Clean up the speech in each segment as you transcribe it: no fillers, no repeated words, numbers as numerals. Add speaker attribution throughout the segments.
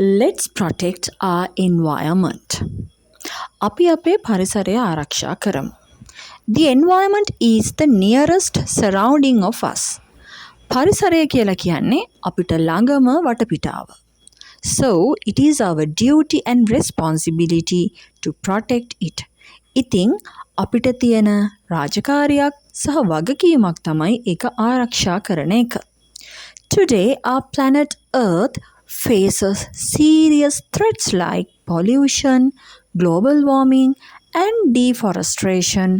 Speaker 1: Let's protect our environment. අපි අපේ පරිසරය ආරක්ෂා කරමු. The environment is the nearest surrounding of us. පරිසරය කියලා කියන්නේ අපිට ළඟම වටපිටාව. So, it is our duty and responsibility to protect it. ඉතින් අපිට තියෙන රාජකාරියක් සහ වගකීමක් තමයි ඒක ආරක්ෂා කරන එක. Today, our planet Earth faces serious threats like pollution, global warming, and deforestation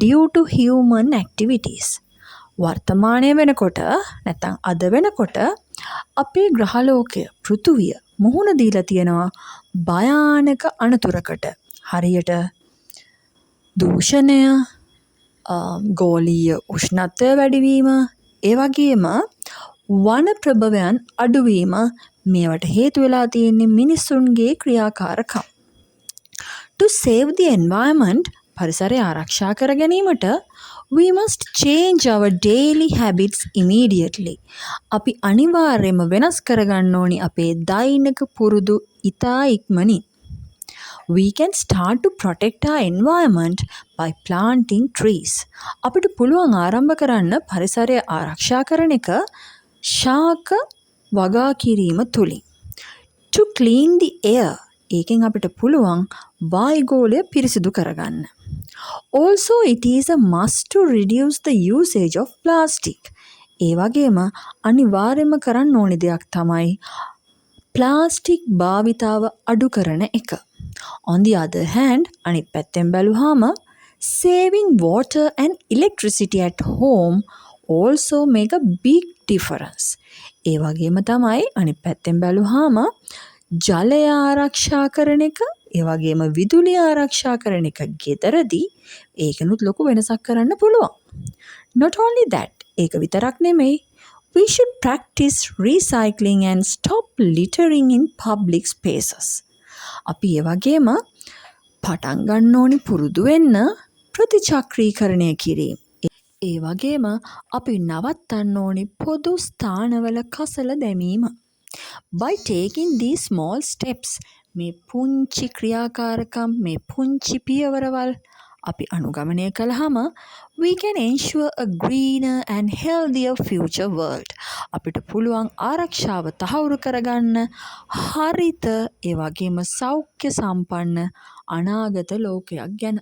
Speaker 1: due to human activities. වර්තමානය වෙනකොට නැත්නම් අද වෙනකොට අපේ ග්‍රහලෝකය පෘථුවිය මුහුණ දීලා තියෙනවා භයානක අනතුරකට. හරියට දූෂණය, ගෝලීය උෂ්ණත්වය වැඩිවීම, ඒ වගේම වන ප්‍රභවයන් අඩුවීම මේවට හේතු වෙලා තියෙන්නේ මිනිසුන්ගේ ක්‍රියාකාරකම්. To save the environment, පරිසරය ආරක්ෂා කර ගැනීමට we must change our daily habits immediately. අපි අනිවාර්යයෙන්ම වෙනස් කරගන්න ඕනි අපේ දෛනික පුරුදු ඉතා ඉක්මනින්. We can start to protect our environment by planting trees. අපිට පුළුවන් ආරම්භ කරන්න පරිසරය ආරක්ෂා කරන එක ශාක වගා කිරීම තුලින්. To clean the air, ඒකෙන් අපිට පුළුවන් වායුගෝලය පිරිසිදු කරගන්න. Also, it is a must to reduce the usage of plastic. ඒ වගේම අනිවාර්යයෙන්ම කරන්න ඕනි දෙයක් තමයි ප්ලාස්ටික් භාවිතාව අඩු කරන එක. On the other hand, අනිත් පැත්තෙන් බැලුවාම saving water and electricity at home also make a big difference. ඒ වගේම තමයි අනිත් පැත්තෙන් බැලුවාම ජලය ආරක්ෂා කරන එක, ඒ වගේම විදුලිය ආරක්ෂා කරන එක ගෙදරදී ඒකනුත් ලොකු වෙනසක් කරන්න පුළුවන්. Not only that, ඒක විතරක් නෙමෙයි. We should practice recycling and stop littering in public spaces. අපි ඒ වගේම පටන් ගන්න ඕනි පුරුදු වෙන්න ප්‍රතිචක්‍රීකරණය කිරීම. ඒ වගේම අපි නවත්තන්න ඕනි පොදු ස්ථානවල කසල දැමීම. By taking these small steps, මේ පුංචි ක්‍රියාකාරකම්, මේ පුංචි පියවරවල් අපි අනුගමනය කළාම we can ensure a greener and healthier future world. අපිට පුළුවන් ආරක්ෂාව තහවුරු කරගන්න හරිත, ඒ වගේම සෞඛ්‍ය සම්පන්න අනාගත ලෝකයක් ගැන.